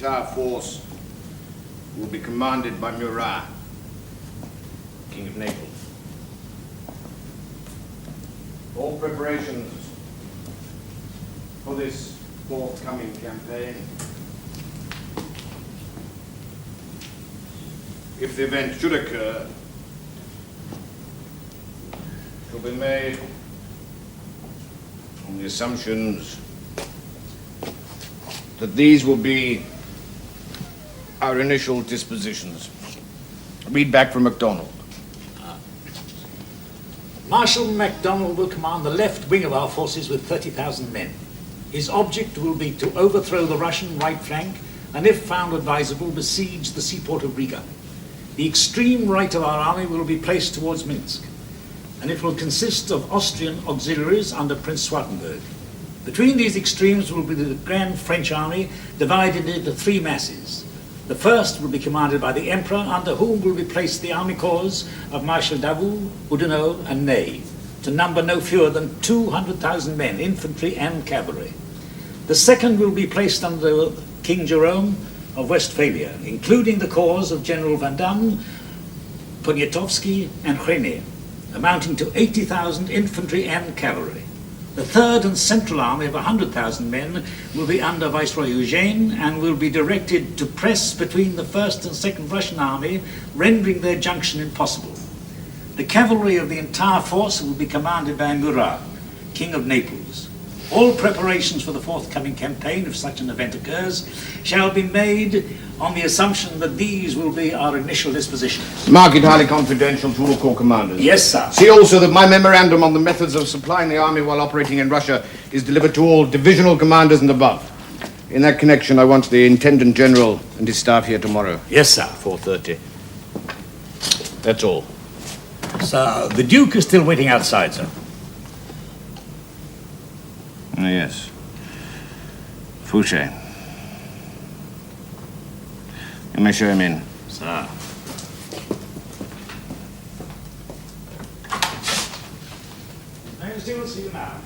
entire force will be commanded by Murat, King of Naples. All preparations for this forthcoming campaign, if the event should occur, shall be made on the assumptions that these will be our initial dispositions. Read back from MacDonald. Marshal MacDonald will command the left wing of our forces with 30,000 men. His object will be to overthrow the Russian right flank and, if found advisable, besiege the seaport of Riga. The extreme right of our army will be placed towards Minsk, and it will consist of Austrian auxiliaries under Prince Swartenberg. Between these extremes will be the Grand French army, divided into three masses. The first will be commanded by the Emperor, under whom will be placed the army corps of Marshal Davout, Oudinot, and Ney, to number no fewer than 200,000 men, infantry and cavalry. The second will be placed under King Jerome of Westphalia, including the corps of General Van Damme, Poniatowski, and Rene, amounting to 80,000 infantry and cavalry. The third and central army of 100,000 men will be under Viceroy Eugene and will be directed to press between the first and second Russian army, rendering their junction impossible. The cavalry of the entire force will be commanded by Murat, King of Naples. All preparations for the forthcoming campaign, if such an event occurs, shall be made on the assumption that these will be our initial dispositions. Mark it highly confidential to all corps commanders. Yes, sir. See also that my memorandum on the methods of supplying the army while operating in Russia is delivered to all divisional commanders and above. In that connection, I want the Intendant General and his staff here tomorrow. Yes, sir. 4:30. That's all. Sir, the Duke is still waiting outside, sir. Yes. Fouché. You may show him in. Sir. Majesty will see you now.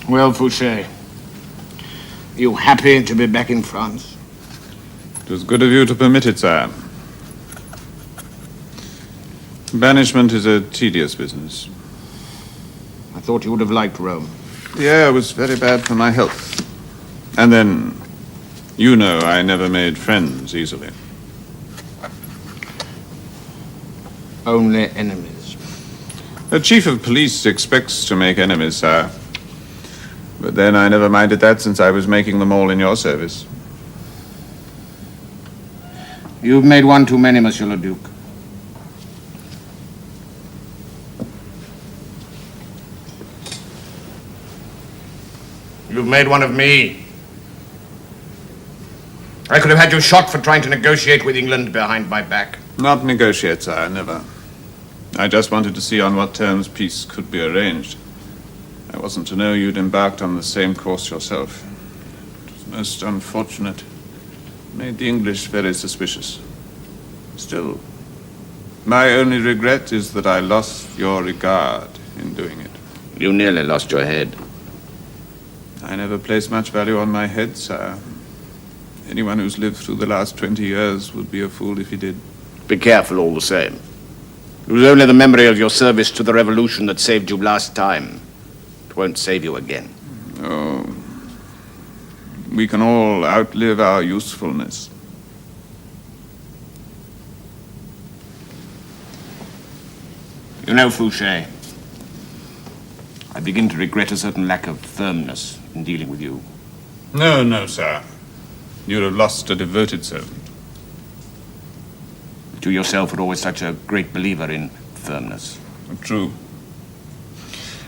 Well, Fouché, are you happy to be back in France? It was good of you to permit it, sire. Banishment is a tedious business. I thought you would have liked Rome. The air was very bad for my health. And then, you know, I never made friends easily. Only enemies. A chief of police expects to make enemies, sire. But then I never minded that since I was making them all in your service. You've made one too many, Monsieur le Duc. You've made one of me. I could have had you shot for trying to negotiate with England behind my back. Not negotiate, sire, never. I just wanted to see on what terms peace could be arranged. I wasn't to know you'd embarked on the same course yourself. It was most unfortunate. It made the English very suspicious. Still, my only regret is that I lost your regard in doing it. You nearly lost your head. I never placed much value on my head, sire. Anyone who's lived through the last 20 years would be a fool if he did. Be careful all the same. It was only the memory of your service to the revolution that saved you last time. It won't save you again. Oh, we can all outlive our usefulness. You know, Fouché, I begin to regret a certain lack of firmness in dealing with you. No, no, sir. You'd have lost a devoted servant. But you yourself were always such a great believer in firmness. True.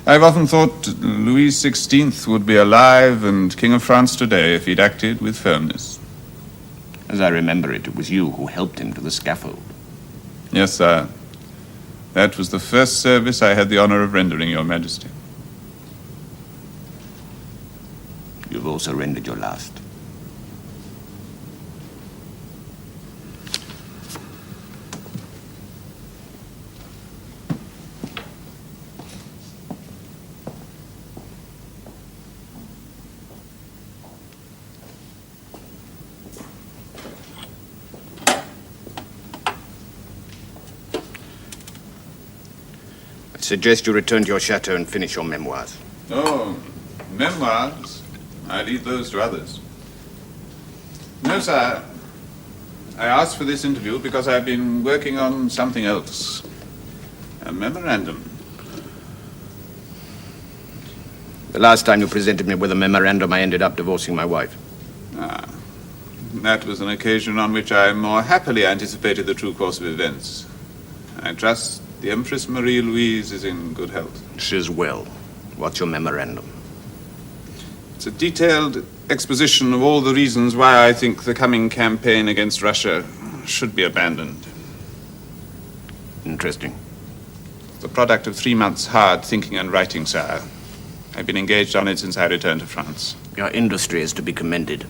I've often thought Louis XVI would be alive and King of France today if he'd acted with firmness. As I remember it, it was you who helped him to the scaffold. Yes, sir. That was the first service I had the honor of rendering, Your Majesty. also rendered your last. I suggest you return to your chateau and finish your memoirs. Oh, memoirs? I leave those to others. No, sir. I asked for this interview because I've been working on something else. A memorandum. The last time you presented me with a memorandum, I ended up divorcing my wife. Ah, that was an occasion on which I more happily anticipated the true course of events. I trust the Empress Marie-Louise is in good health. She's well. What's your memorandum? It's a detailed exposition of all the reasons why I think the coming campaign against Russia should be abandoned. Interesting. It's the product of 3 months' hard thinking and writing, sir. I've been engaged on it since I returned to France. Your industry is to be commended.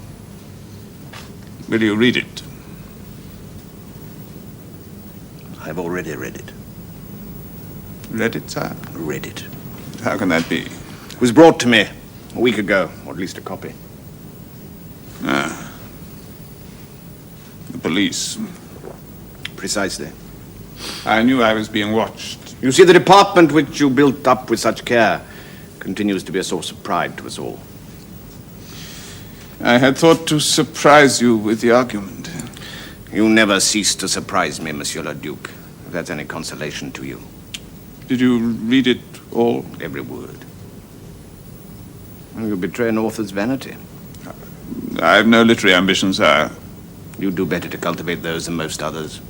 Will you read it? I've already read it. Read it, sir? Read it. How can that be? It was brought to me a week ago, or at least a copy. Ah. The police. Precisely. I knew I was being watched. You see, the department which you built up with such care continues to be a source of pride to us all. I had thought to surprise you with the argument. You never cease to surprise me, Monsieur le Duc, if that's any consolation to you. Did you read it all? Every word. You betray an author's vanity. I have no literary ambitions, sir. You do better to cultivate those than most others.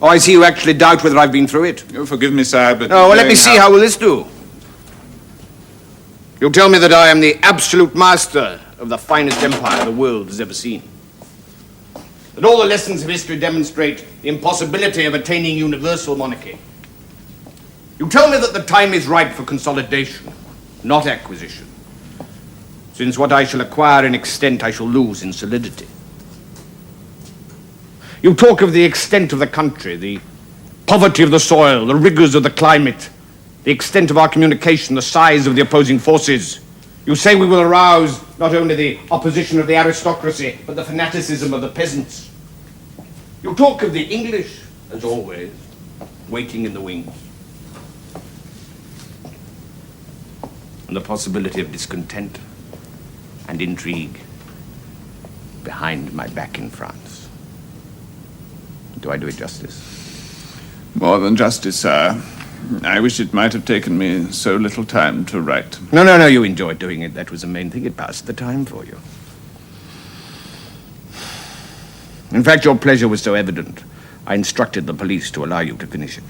Oh, I see you actually doubt whether I've been through it. Oh, forgive me, sir, but... Oh, well, let me see. How will this do? You tell me that I am the absolute master of the finest empire the world has ever seen. That all the lessons of history demonstrate the impossibility of attaining universal monarchy. You tell me that the time is ripe for consolidation, not acquisition. Since what I shall acquire in extent, I shall lose in solidity. You talk of the extent of the country, the poverty of the soil, the rigors of the climate, the extent of our communication, the size of the opposing forces. You say we will arouse not only the opposition of the aristocracy, but the fanaticism of the peasants. You talk of the English, as always, waiting in the wings. And the possibility of discontent and intrigue behind my back in France. Do I do it justice? More than justice, sir. I wish it might have taken me so little time to write. No, you enjoyed doing it. That was the main thing. It passed the time for you. In fact, your pleasure was so evident, I instructed the police to allow you to finish it.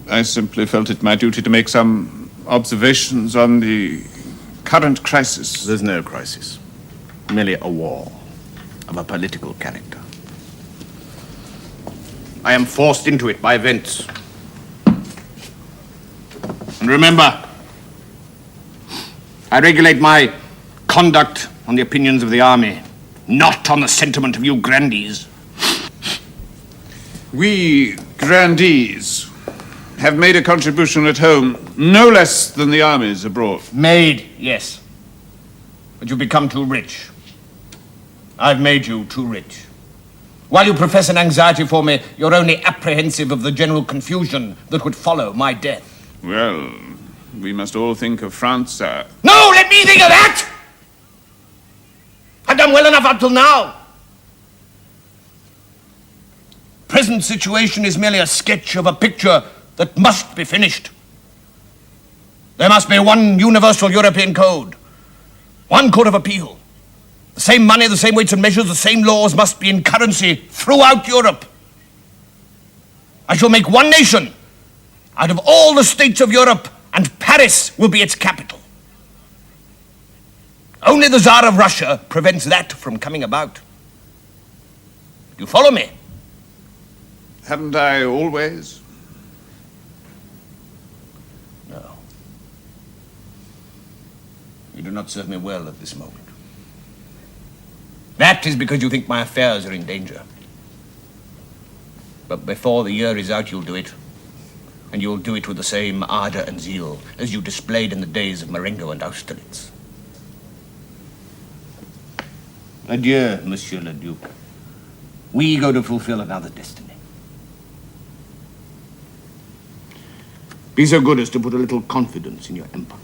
I simply felt it my duty to make some observations on the current crisis. There's no crisis. Merely a war of a political character. I am forced into it by events. And remember, I regulate my conduct on the opinions of the army, not on the sentiment of you grandees. We grandees have made a contribution at home no less than the armies abroad. Made, yes. But you've become too rich. I've made you too rich. While you profess an anxiety for me, you're only apprehensive of the general confusion that would follow my death. Well, we must all think of France, sir. No, let me think of that! I've done well enough up till now. Present situation is merely a sketch of a picture that must be finished. There must be one universal European code, one court of appeal. The same money, the same weights and measures, the same laws must be in currency throughout Europe. I shall make one nation out of all the states of Europe, and Paris will be its capital. Only the Tsar of Russia prevents that from coming about. Do you follow me? Haven't I always? do not serve me well at this moment. That is because you think my affairs are in danger. But before the year is out, you'll do it. And you'll do it with the same ardor and zeal as you displayed in the days of Marengo and Austerlitz. Adieu, Monsieur le Duc. We go to fulfill another destiny. Be so good as to put a little confidence in your emperor.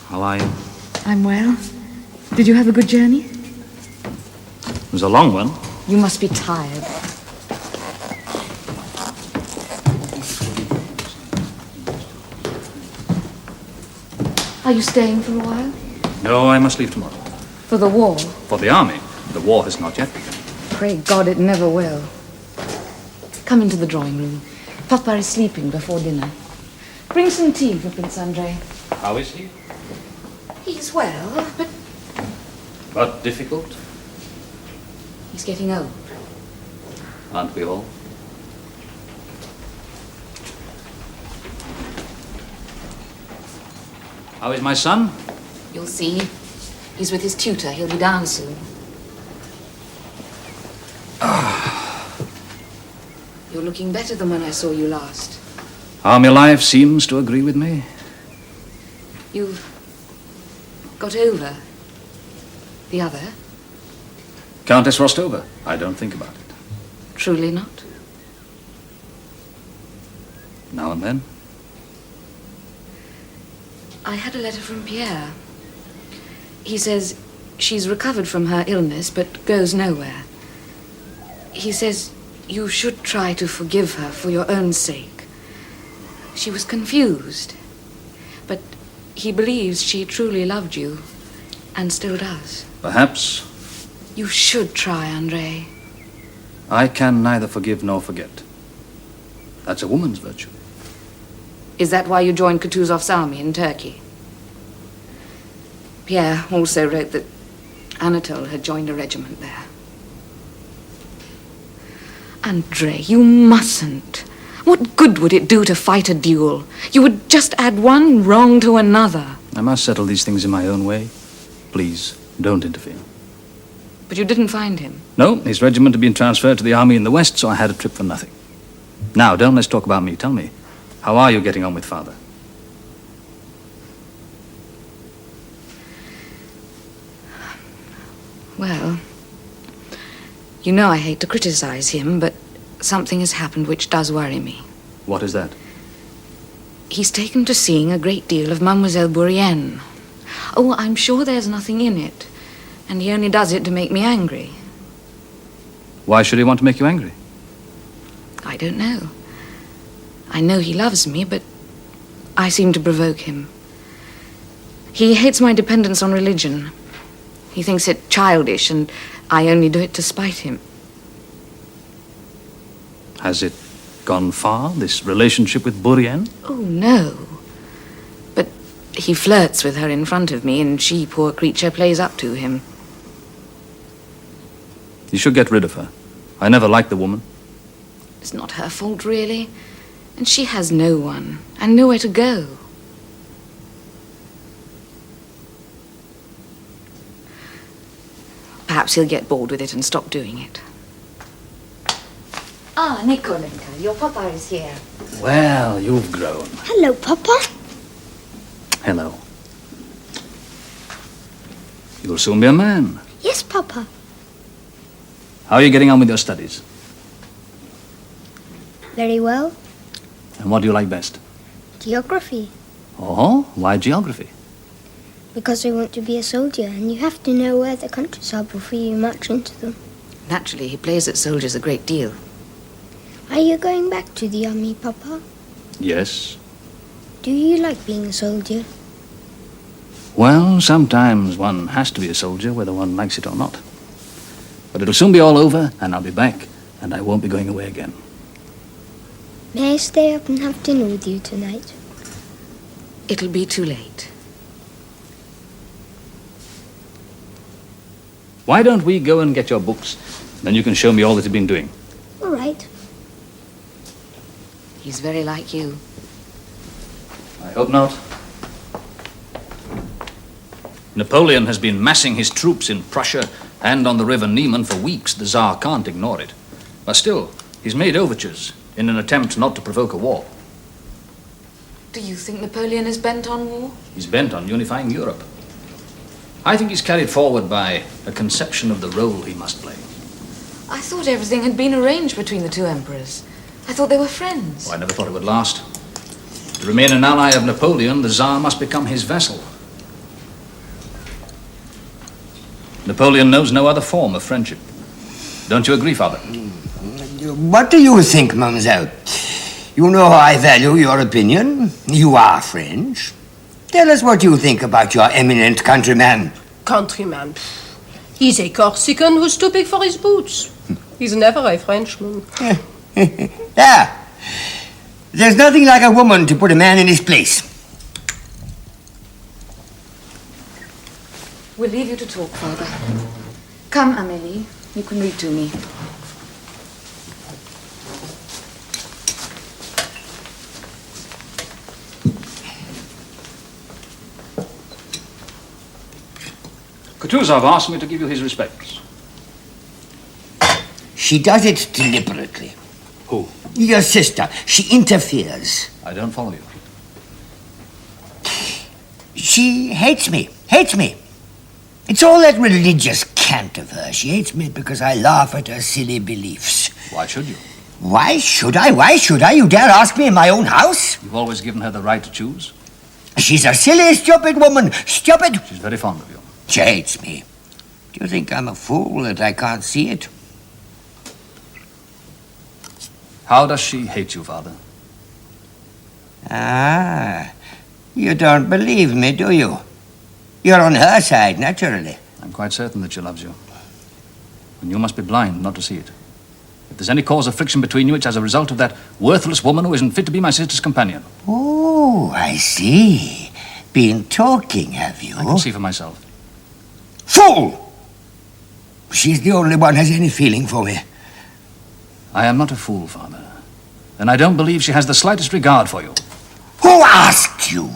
How are you? I'm well. Did you have a good journey? It was a long one. You must be tired. Are you staying for a while? No, I must leave tomorrow. For the war? For the army. The war has not yet begun. Pray God it never will. Come into the drawing room. Papa is sleeping before dinner. Bring some tea for Prince Andrei. How is he? He's well, but But difficult? he's getting old. Aren't we all? How is my son? You'll see. He's with his tutor. He'll be down soon. You're looking better than when I saw you last. Army life seems to agree with me. You've got over the other? Countess Rostova. I don't think about it. Truly not? Now and then. I had a letter from Pierre. He says she's recovered from her illness but goes nowhere. He says you should try to forgive her for your own sake. She was confused, but he believes she truly loved you and still does. Perhaps. You should try, Andrei. I can neither forgive nor forget. That's a woman's virtue. Is that why you joined Kutuzov's army in Turkey? Pierre also wrote that Anatole had joined a regiment there. Andrei, you mustn't. What good would it do to fight a duel? You would just add one wrong to another. I must settle these things in my own way. Please, don't interfere. But you didn't find him. No, his regiment had been transferred to the army in the west, so I had a trip for nothing. Now, don't let's talk about me. Tell me, how are you getting on with father? Well, you know I hate to criticize him, but something has happened which does worry me. What is that? He's taken to seeing a great deal of Mademoiselle Bourienne. Oh, I'm sure there's nothing in it, and he only does it to make me angry. Why should he want to make you angry? I don't know. I know he loves me, but I seem to provoke him. He hates my dependence on religion. He thinks it childish, and I only do it to spite him. Has it gone far, this relationship with Bourienne? Oh, no. But he flirts with her in front of me, and she, poor creature, plays up to him. You should get rid of her. I never liked the woman. It's not her fault, really. And she has no one, and nowhere to go. Perhaps he'll get bored with it and stop doing it. Ah, Nikolenka, your papa is here. Well, you've grown. Hello, Papa. Hello. You'll soon be a man. Yes, Papa. How are you getting on with your studies? Very well. And what do you like best? Geography. Oh, why geography? Because I want to be a soldier, and you have to know where the countries are before you march into them. Naturally, he plays at soldiers a great deal. Are you going back to the army, Papa? Yes. Do you like being a soldier? Well, sometimes one has to be a soldier, whether one likes it or not. But it'll soon be all over, and I'll be back, and I won't be going away again. May I stay up and have dinner with you tonight? It'll be too late. Why don't we go and get your books? Then you can show me all that you've been doing. All right. He's very like you. I hope not. Napoleon has been massing his troops in Prussia and on the River Niemen for weeks. The Tsar can't ignore it. But still, he's made overtures in an attempt not to provoke a war. Do you think Napoleon is bent on war? He's bent on unifying Europe. I think he's carried forward by a conception of the role he must play. I thought everything had been arranged between the two emperors. I thought they were friends. Oh, I never thought it would last. To remain an ally of Napoleon, the Tsar must become his vassal. Napoleon knows no other form of friendship. Don't you agree, Father? What do you think, mademoiselle? You know how I value your opinion. You are French. Tell us what you think about your eminent countryman. Countryman. He's a Corsican who's too big for his boots. He's never a Frenchman. There. There's nothing like a woman to put a man in his place. We'll leave you to talk, Father. Come, Amélie. You can read to me. Kutuzov asked me to give you his respects. She does it deliberately. Who? Your sister. She interferes. I don't follow you. She hates me. Hates me. It's all that religious cant of hers. She hates me because I laugh at her silly beliefs. Why should you? Why should I? Why should I? You dare ask me in my own house? You've always given her the right to choose. She's a silly, stupid woman. Stupid. She's very fond of you. She hates me. Do you think I'm a fool that I can't see it? How does she hate you, Father? Ah, you don't believe me, do you? You're on her side, naturally. I'm quite certain that she loves you. And you must be blind not to see it. If there's any cause of friction between you, it's as a result of that worthless woman who isn't fit to be my sister's companion. Oh, I see. Been talking, have you? I can see for myself. Fool! She's the only one who has any feeling for me. I am not a fool, Father. And I don't believe she has the slightest regard for you. Who asked you?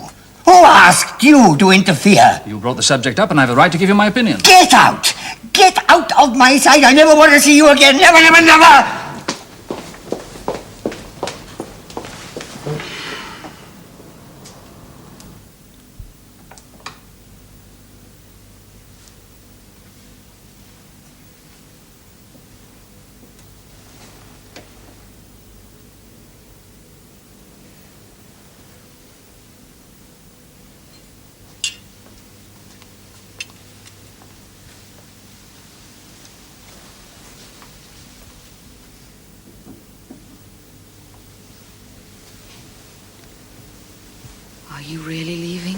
Who asked you to interfere? You brought the subject up, and I have a right to give you my opinion. Get out! Get out of my sight! I never want to see you again! Never, never, never! Are you really leaving?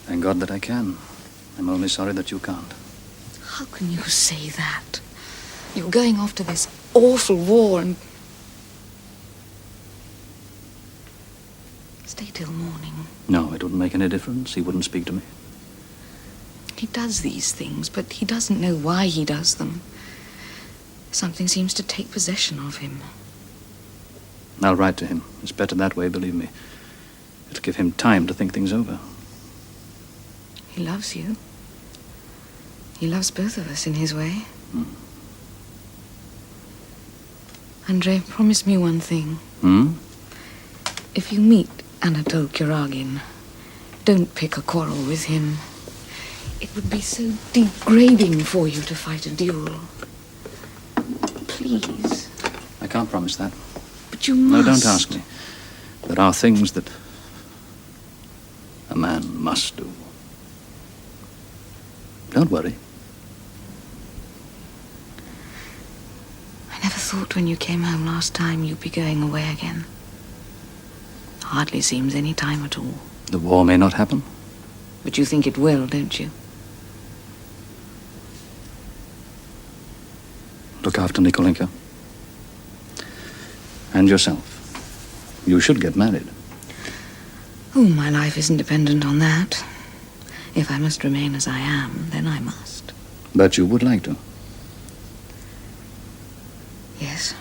Thank God that I can. I'm only sorry that you can't. How can you say that? You're going off to this awful war and... Stay till morning. No, it wouldn't make any difference. He wouldn't speak to me. He does these things, but he doesn't know why he does them. Something seems to take possession of him. I'll write to him. It's better that way, believe me. It'll give him time to think things over. He loves you. He loves both of us in his way. Andrei, promise me one thing. If you meet Anatole Kuragin, don't pick a quarrel with him. It would be so degrading for you to fight a duel. Please. I can't promise that. But you must. No, don't ask me. There are things that a man must do. Don't worry. I never thought when you came home last time you'd be going away again. Hardly seems any time at all. The war may not happen. But you think it will, don't you? look after Nikolenka. And yourself. You should get married. Oh, my life isn't dependent on that. If I must remain as I am, then I must. But you would like to. Yes.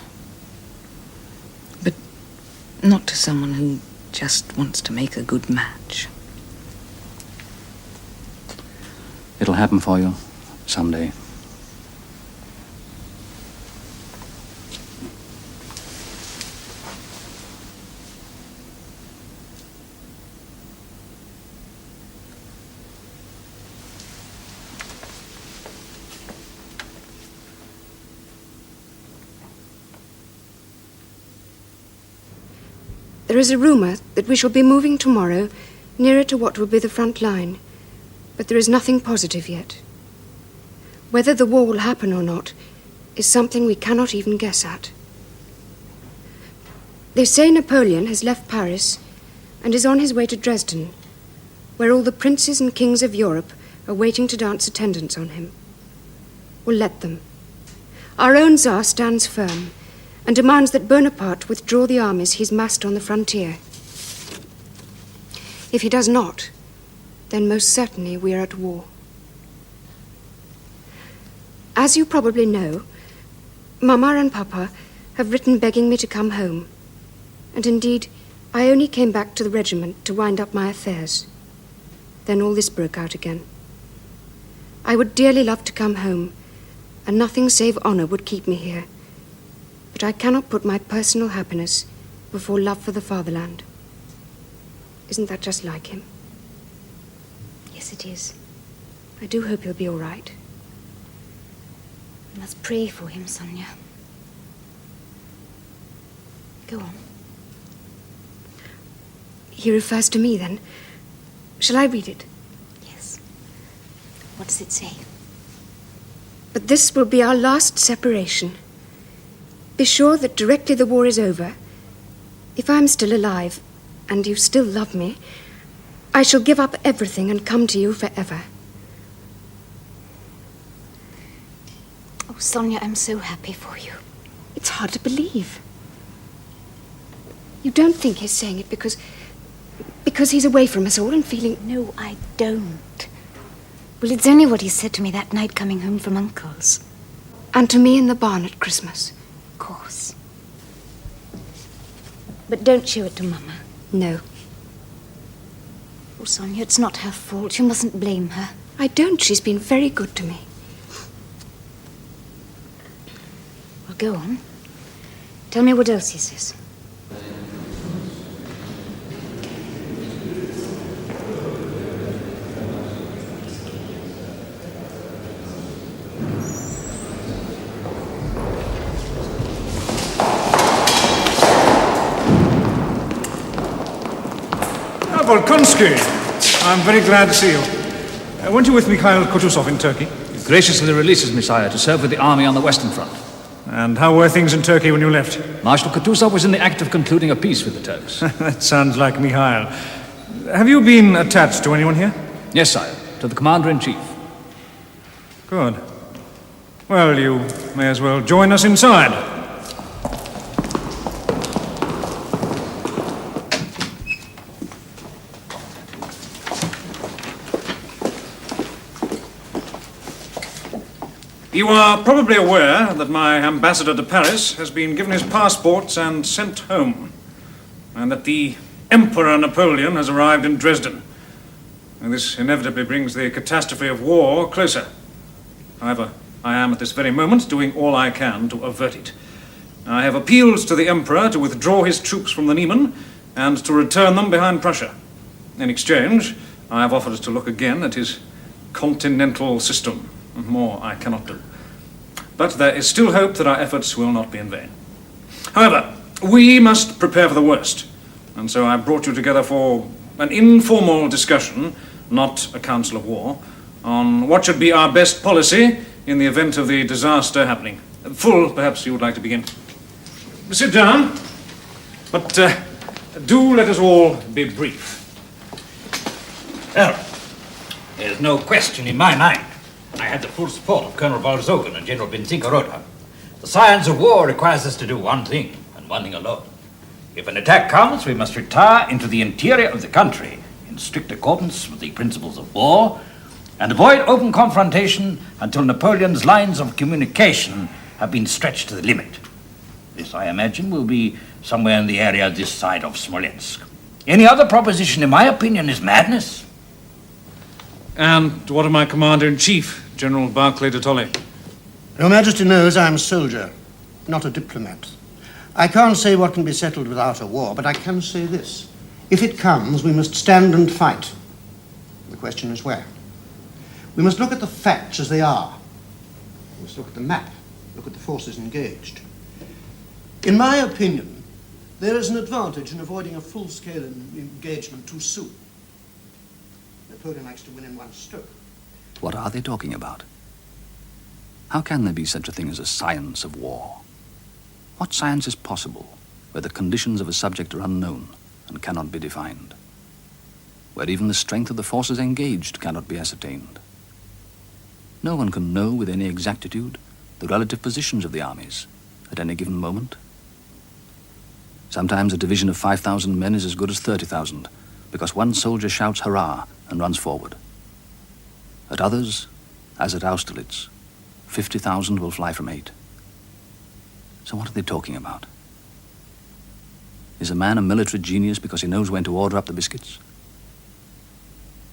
But not to someone who just wants to make a good match. It'll happen for you someday. There is a rumour that we shall be moving tomorrow nearer to what will be the front line, but there is nothing positive yet. Whether the war will happen or not is something we cannot even guess at. They say Napoleon has left Paris and is on his way to Dresden, where all the princes and kings of Europe are waiting to dance attendance on him. Well, let them. Our own Tsar stands firm and demands that Bonaparte withdraw the armies he's massed on the frontier. If he does not, then most certainly we are at war. As you probably know, Mama and Papa have written begging me to come home, and indeed, I only came back to the regiment to wind up my affairs. Then all this broke out again. I would dearly love to come home, and nothing save honor would keep me here. But I cannot put my personal happiness before love for the fatherland. Isn't that just like him? Yes, it is. I do hope he'll be all right. We must pray for him, Sonia. Go on. He refers to me, then. Shall I read it? Yes. What does it say? But this will be our last separation. Be sure that directly the war is over, if I'm still alive, and you still love me, I shall give up everything and come to you forever. Oh, Sonia, I'm so happy for you. It's hard to believe. You don't think he's saying it because he's away from us all and feeling... No, I don't. Well, it's only what he said to me that night coming home from Uncle's. And to me in the barn at Christmas. Of course. But don't show it to Mama. No. Oh, Sonia, it's not her fault. You mustn't blame her. I don't. She's been very good to me. Well, go on. Tell me what else he says. Volkonsky, I'm very glad to see you. Weren't you with Mikhail Kutuzov in Turkey? He graciously releases me, sire, to serve with the army on the Western Front. And how were things in Turkey when you left? Marshal Kutuzov was in the act of concluding a peace with the Turks. That sounds like Mikhail. Have you been attached to anyone here? Yes, sire, to the Commander-in-Chief. Good. Well, you may as well join us inside. You are probably aware that my ambassador to Paris has been given his passports and sent home, and that the Emperor Napoleon has arrived in Dresden. And this inevitably brings the catastrophe of war closer. However, I am at this very moment doing all I can to avert it. I have appealed to the Emperor to withdraw his troops from the Niemen and to return them behind Prussia. In exchange, I have offered to look again at his continental system. More I cannot do. But there is still hope that our efforts will not be in vain. However, we must prepare for the worst. And so I brought you together for an informal discussion, not a council of war, on what should be our best policy in the event of the disaster happening. Full, perhaps you would like to begin. Sit down. But do let us all be brief. Well, there's no question in my mind. I had the full support of Colonel Valzogen and General Bentinka-Roda. The science of war requires us to do one thing, and one thing alone. If an attack comes, we must retire into the interior of the country, in strict accordance with the principles of war, and avoid open confrontation until Napoleon's lines of communication have been stretched to the limit. This, I imagine, will be somewhere in the area this side of Smolensk. Any other proposition, in my opinion, is madness. And what of my Commander-in-Chief, General Barclay de Tolly? Your Majesty knows I'm a soldier, not a diplomat. I can't say what can be settled without a war, but I can say this. If it comes, we must stand and fight. The question is where. We must look at the facts as they are. We must look at the map, look at the forces engaged. In my opinion, there is an advantage in avoiding a full-scale engagement too soon. Napoleon likes to win in one stroke. What are they talking about? How can there be such a thing as a science of war? What science is possible where the conditions of a subject are unknown and cannot be defined? Where even the strength of the forces engaged cannot be ascertained? No one can know with any exactitude the relative positions of the armies at any given moment. Sometimes a division of 5,000 men is as good as 30,000 because one soldier shouts hurrah and runs forward. At others, as at Austerlitz, 50,000 will fly from 8. So what are they talking about? Is a man a military genius because he knows when to order up the biscuits?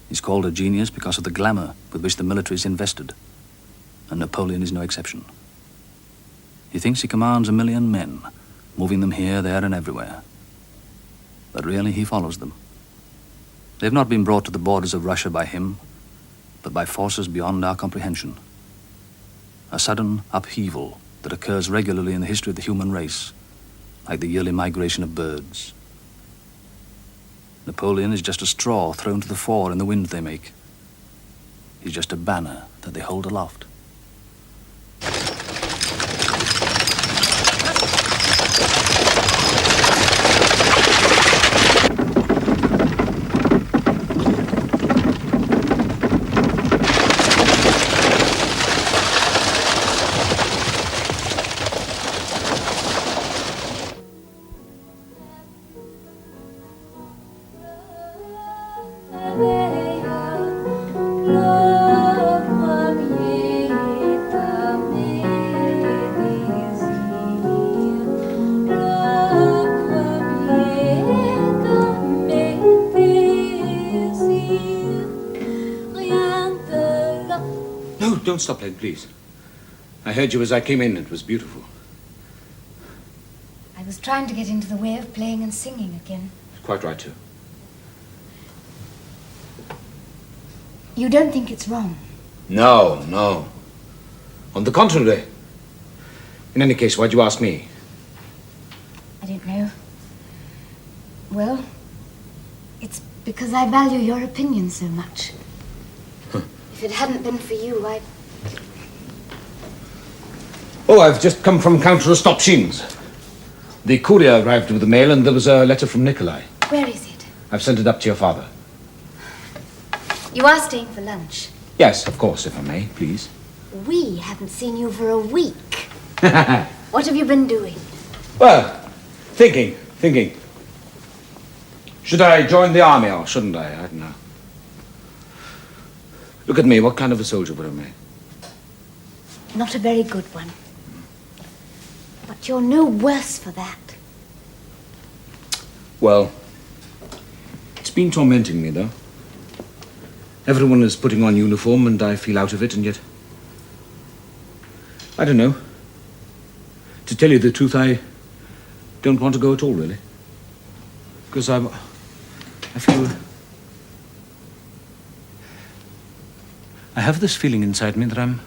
He's called a genius because of the glamour with which the military is invested, and Napoleon is no exception. He thinks he commands 1,000,000 men, moving them here, there, and everywhere. But really, he follows them. They've not been brought to the borders of Russia by him, but by forces beyond our comprehension. A sudden upheaval that occurs regularly in the history of the human race, like the yearly migration of birds. Napoleon is just a straw thrown to the fore in the wind they make. He's just a banner that they hold aloft. Don't stop playing, please. I heard you as I came in. It was beautiful. I was trying to get into the way of playing and singing again. Quite right, too. You don't think it's wrong? No, no. On the contrary. In any case, why'd you ask me? I don't know. Well, it's because I value your opinion so much. If it hadn't been for you, Oh, I've just come from Count Rostopchin's. The courier arrived with the mail, and there was a letter from Nikolai. Where is it? I've sent it up to your father. You are staying for lunch. Yes, of course, if I may, please. We haven't seen you for a week. What have you been doing? Well, thinking. Should I join the army or shouldn't I? I don't know. Look at me. What kind of a soldier would I be? Not a very good one. But you're no worse for that. Well, it's been tormenting me, though. Everyone is putting on uniform, and I feel out of it, and yet... I don't know. To tell you the truth, I don't want to go at all, really. Because I feel... I have this feeling inside me that I'm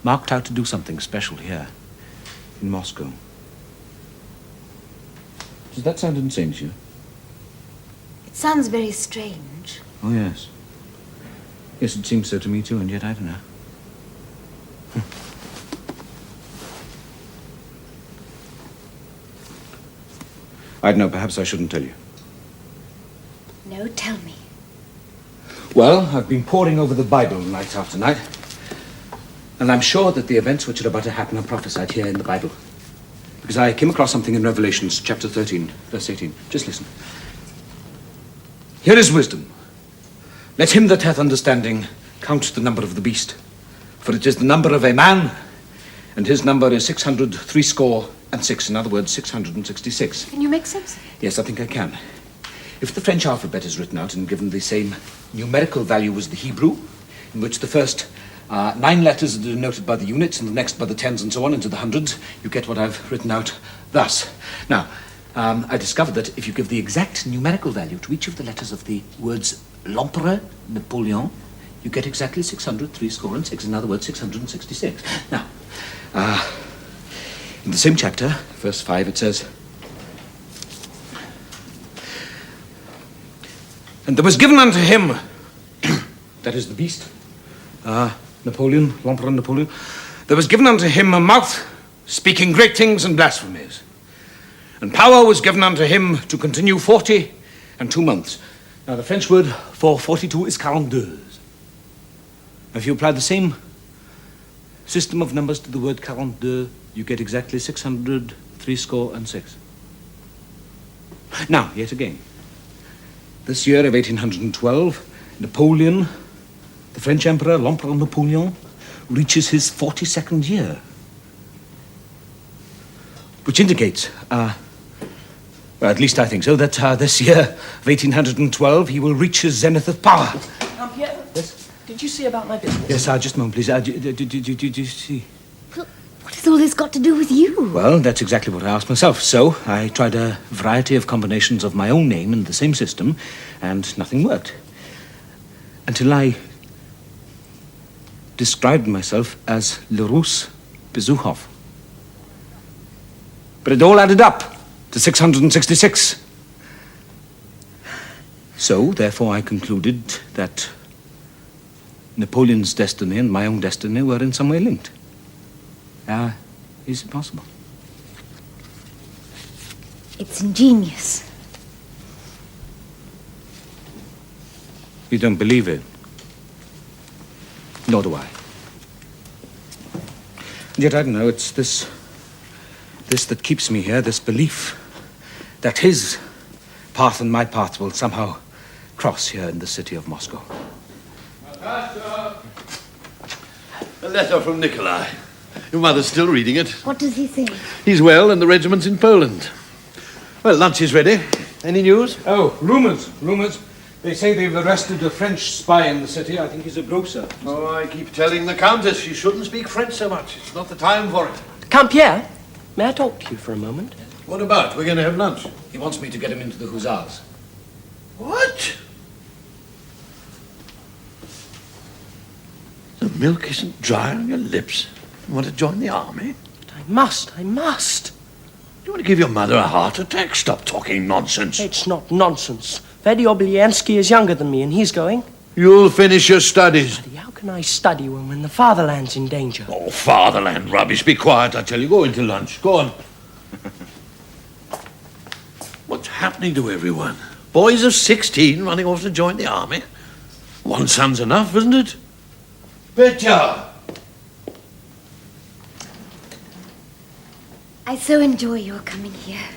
marked out to do something special here, in Moscow. Does that sound insane to you? It sounds very strange. Oh, yes. Yes, it seems so to me, too, and yet I don't know. I don't know, perhaps I shouldn't tell you. No, tell me. Well, I've been poring over the Bible night after night. And I'm sure that the events which are about to happen are prophesied here in the Bible. Because I came across something in Revelations chapter 13, verse 18. Just listen. Here is wisdom. Let him that hath understanding count the number of the beast. For it is the number of a man, and his number is 666. In other words, 666. Can you make sense? Yes, I think I can. If the French alphabet is written out and given the same numerical value as the Hebrew, in which the first 9 letters are denoted by the units and the next by the tens and so on into the hundreds, you get what I've written out thus. Now, I discovered that if you give the exact numerical value to each of the letters of the words l'Empereur, Napoleon, you get exactly 666. In other words, 666. Now, in the same chapter, verse 5, it says, and there was given unto him, that is the beast, Napoleon, l'Empereur Napoleon, there was given unto him a mouth speaking great things and blasphemies. And power was given unto him to continue 42 months. Now, the French word for 42 is 42. If you apply the same system of numbers to the word 42, you get exactly 666. Now, yet again, this year of 1812, Napoleon, the French Emperor, l'Empereur Napoleon, reaches his 42nd year. Which indicates, well, at least I think so, that this year of 1812, he will reach his zenith of power. Pierre? Yes? Did you see about my business? Yes, just a moment, please. Did you see? What has all this got to do with you? Well, that's exactly what I asked myself. So I tried a variety of combinations of my own name in the same system, and nothing worked. Until I described myself as Le Russe Besuchov. But it all added up to 666. So, therefore, I concluded that Napoleon's destiny and my own destiny were in some way linked. Is it possible? It's ingenious. You don't believe it? Nor do I. And yet, I don't know, it's this that keeps me here, this belief that his path and my path will somehow cross here in the city of Moscow. A letter from Nikolai. Your mother's still reading it. What does he say? He's well and the regiment's in Poland. Well, lunch is ready. Any news? Oh, rumours. They say they've arrested a French spy in the city. I think he's a grocer. Oh, I keep telling the Countess she shouldn't speak French so much. It's not the time for it. Count Pierre, may I talk to you for a moment? What about? We're going to have lunch. He wants me to get him into the Hussars. What? The milk isn't dry on your lips. You want to join the army? But I must. You want to give your mother a heart attack? Stop talking nonsense. It's not nonsense. Fedor Oblyansky is younger than me, and he's going. You'll finish your studies. Daddy, how can I study when the fatherland's in danger? Oh, fatherland rubbish. Be quiet, I tell you. Go into lunch. Go on. What's happening to everyone? Boys of 16 running off to join the army? One son's enough, isn't it? Petya! I so enjoy your coming here.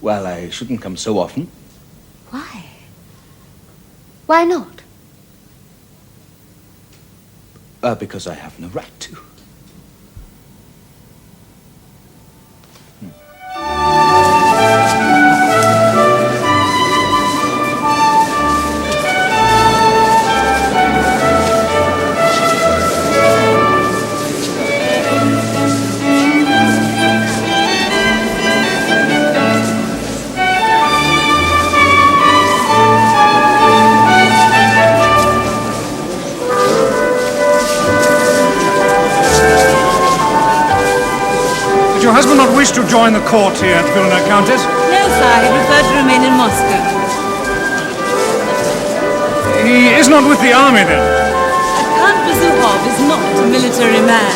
Well, I shouldn't come so often. Why? Why not? Because I have no right to. Your husband not wish to join the court here at Vilna, Countess? No, sir. He preferred to remain in Moscow. He is not with the army, then? Count Besuchov is not a military man.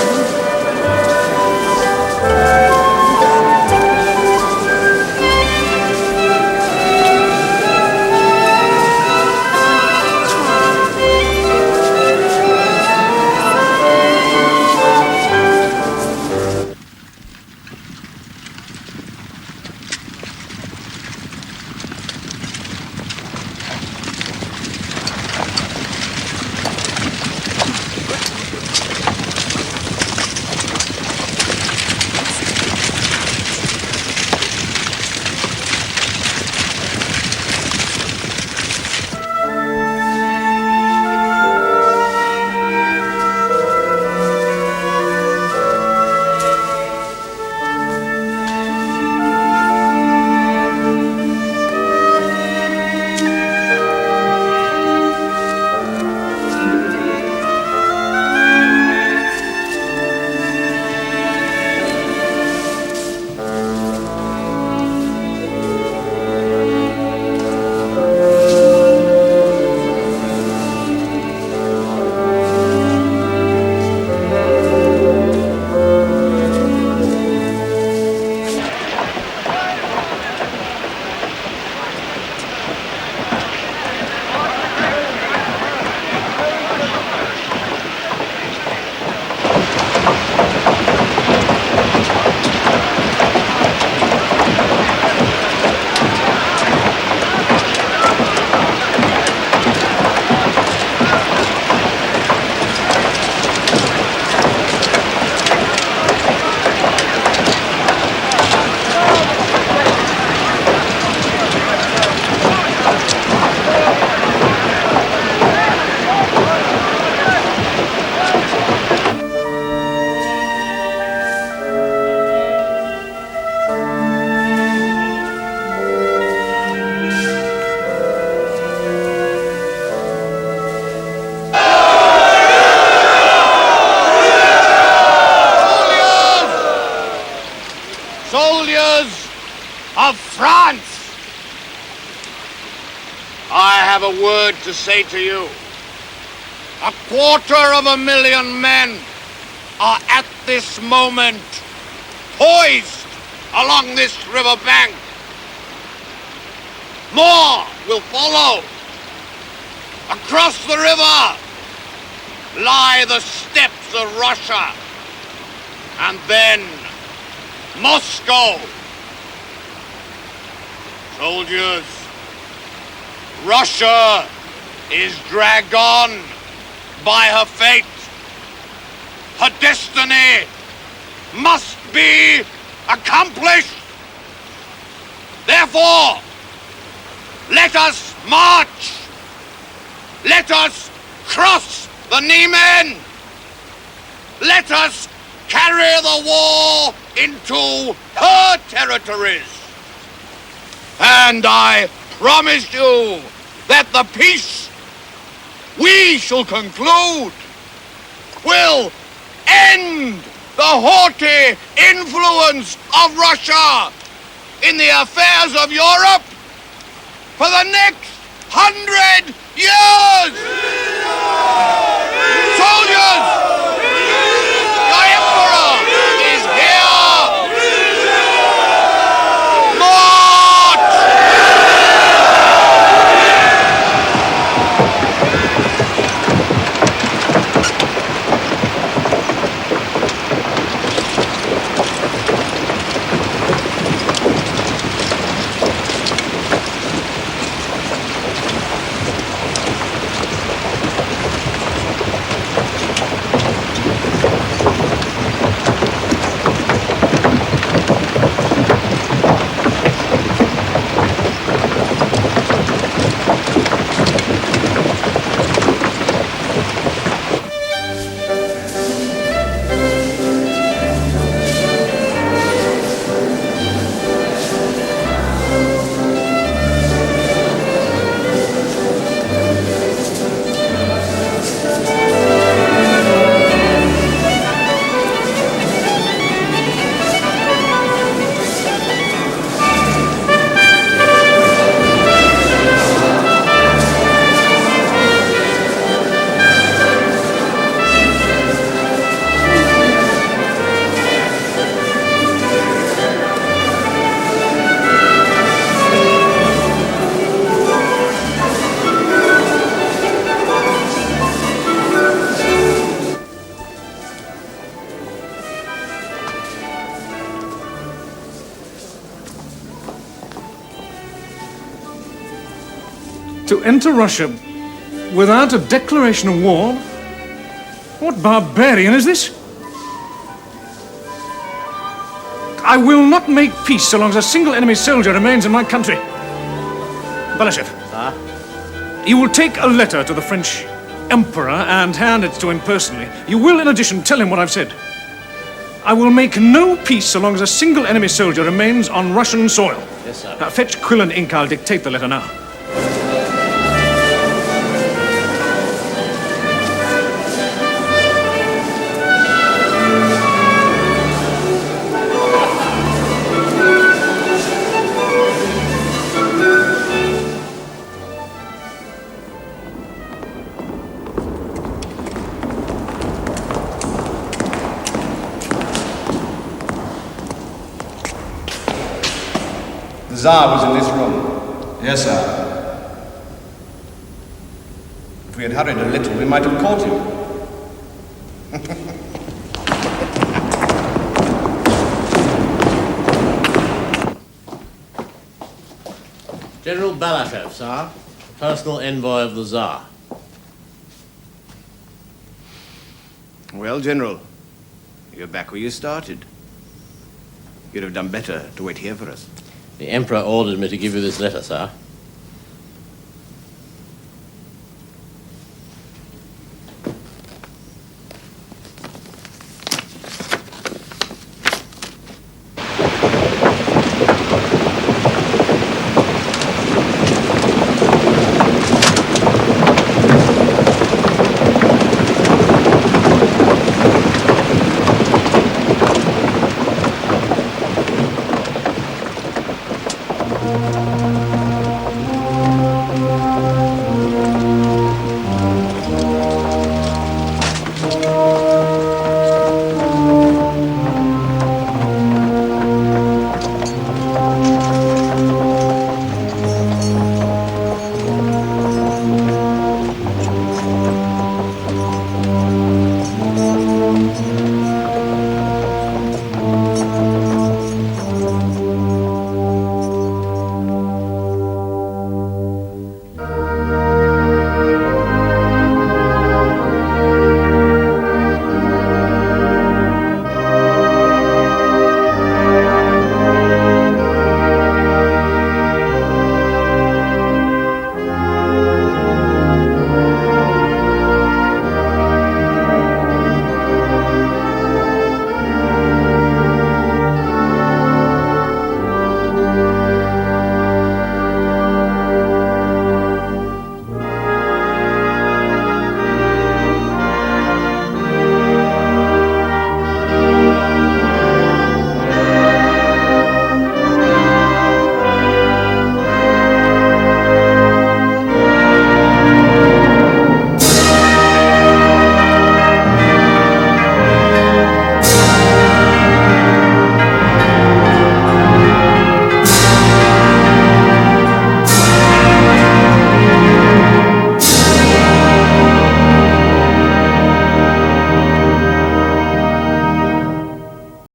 France! I have a word to say to you. 250,000 men are at this moment poised along this river bank. More will follow. Across the river lie the steppes of Russia, and then Moscow. Soldiers, Russia is dragged on by her fate. Her destiny must be accomplished. Therefore, let us march. Let us cross the Niemen. Let us carry the war into her territories. And I promise you that the peace we shall conclude will end the haughty influence of Russia in the affairs of Europe for the next 100 years! Soldiers! Your emperor is here! March! To enter Russia without a declaration of war? What barbarian is this? I will not make peace so long as a single enemy soldier remains in my country. Balashev. You will take a letter to the French Emperor and hand it to him personally. You will, in addition, tell him what I've said. I will make no peace so long as a single enemy soldier remains on Russian soil. Yes, sir. Fetch quill and ink. I'll dictate the letter now. The Tsar was in this room. Yes, sir. If we had hurried a little, we might have caught him. General Balashev, sir. Personal envoy of the Tsar. Well, General, you're back where you started. You'd have done better to wait here for us. The Emperor ordered me to give you this letter, sir.